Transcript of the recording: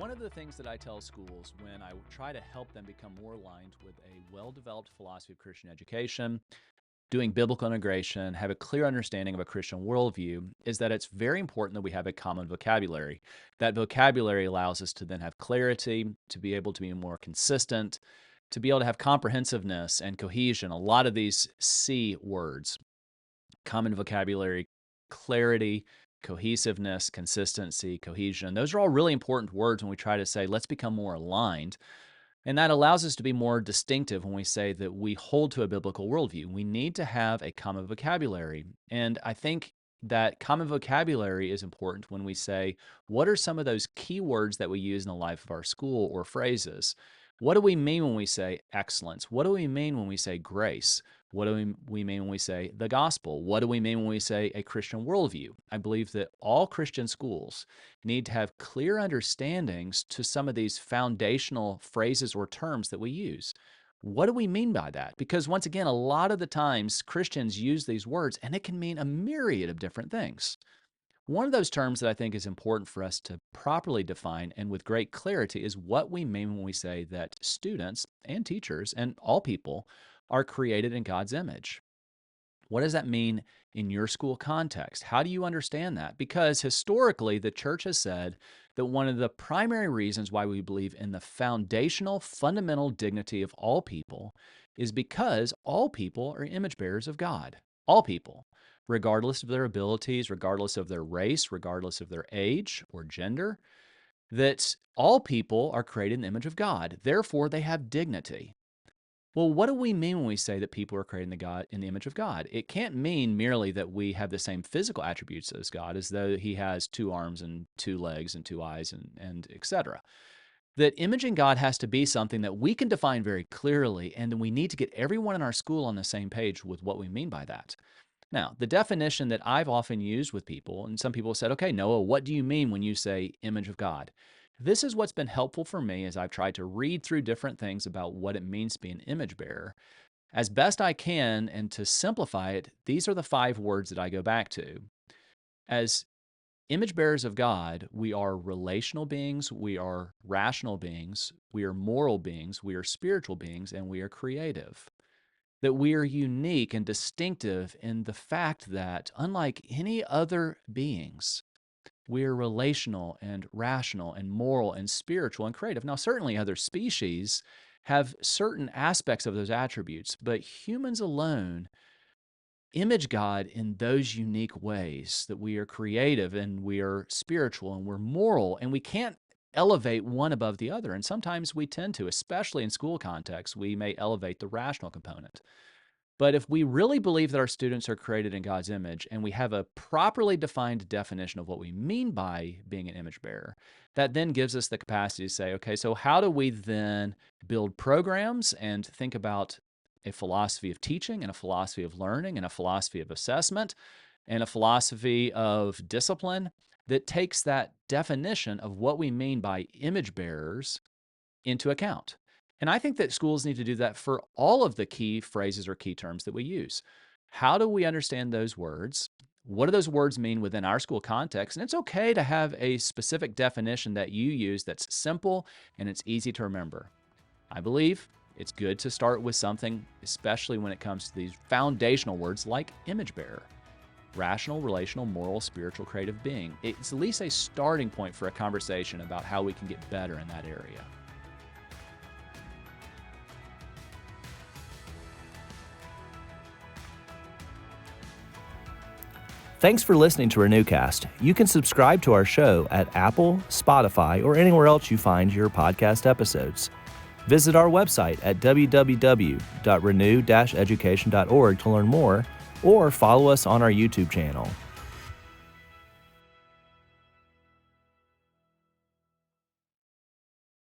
One of the things that I tell schools when I try to help them become more aligned with a well-developed philosophy of Christian education, doing biblical integration, have a clear understanding of a Christian worldview, is that it's very important that we have a common vocabulary. That vocabulary allows us to then have clarity, to be able to be more consistent, to be able to have comprehensiveness and cohesion. A lot of these C words, common vocabulary, clarity, cohesiveness, consistency, cohesion. Those are all really important words when we try to say, let's become more aligned. And that allows us to be more distinctive when we say that we hold to a biblical worldview. We need to have a common vocabulary. And I think that common vocabulary is important when we say, what are some of those key words that we use in the life of our school or phrases? What do we mean when we say excellence? What do we mean when we say grace? What do we mean when we say the gospel? What do we mean when we say a Christian worldview? I believe that all Christian schools need to have clear understandings to some of these foundational phrases or terms that we use. What do we mean by that? Because once again, a lot of the times Christians use these words and it can mean a myriad of different things. One of those terms that I think is important for us to properly define and with great clarity is what we mean when we say that students and teachers and all people are created in God's image. What does that mean in your school context? How do you understand that? Because historically, the church has said that one of the primary reasons why we believe in the foundational, fundamental dignity of all people is because all people are image bearers of God. All people, regardless of their abilities, regardless of their race, regardless of their age or gender, that all people are created in the image of God. Therefore, they have dignity. Well, what do we mean when we say that people are created in the image of God? It can't mean merely that we have the same physical attributes as God, as though he has 2 arms and 2 legs and 2 eyes and etc. That imaging God has to be something that we can define very clearly, and then we need to get everyone in our school on the same page with what we mean by that. Now, the definition that I've often used with people, and some people have said, okay, Noah, what do you mean when you say image of God? This is what's been helpful for me as I've tried to read through different things about what it means to be an image bearer. As best I can, and to simplify it, these are the 5 words that I go back to. As image bearers of God, we are relational beings, we are rational beings, we are moral beings, we are spiritual beings, and we are creative. That we are unique and distinctive in the fact that, unlike any other beings, we are relational and rational and moral and spiritual and creative. Now, certainly other species have certain aspects of those attributes, but humans alone image God in those unique ways that we are creative and we are spiritual and we're moral, and we can't elevate one above the other. And sometimes we tend to, especially in school contexts, we may elevate the rational component. But if we really believe that our students are created in God's image and we have a properly defined definition of what we mean by being an image bearer, that then gives us the capacity to say, okay, so how do we then build programs and think about a philosophy of teaching and a philosophy of learning and a philosophy of assessment and a philosophy of discipline that takes that definition of what we mean by image bearers into account? And I think that schools need to do that for all of the key phrases or key terms that we use. How do we understand those words? What do those words mean within our school context? And it's okay to have a specific definition that you use that's simple and it's easy to remember. I believe it's good to start with something, especially when it comes to these foundational words like image bearer. Rational, relational, moral, spiritual, creative being. It's at least a starting point for a conversation about how we can get better in that area. Thanks for listening to Renewcast. You can subscribe to our show at Apple, Spotify, or anywhere else you find your podcast episodes. Visit our website at www.renew-education.org to learn more, or follow us on our YouTube channel.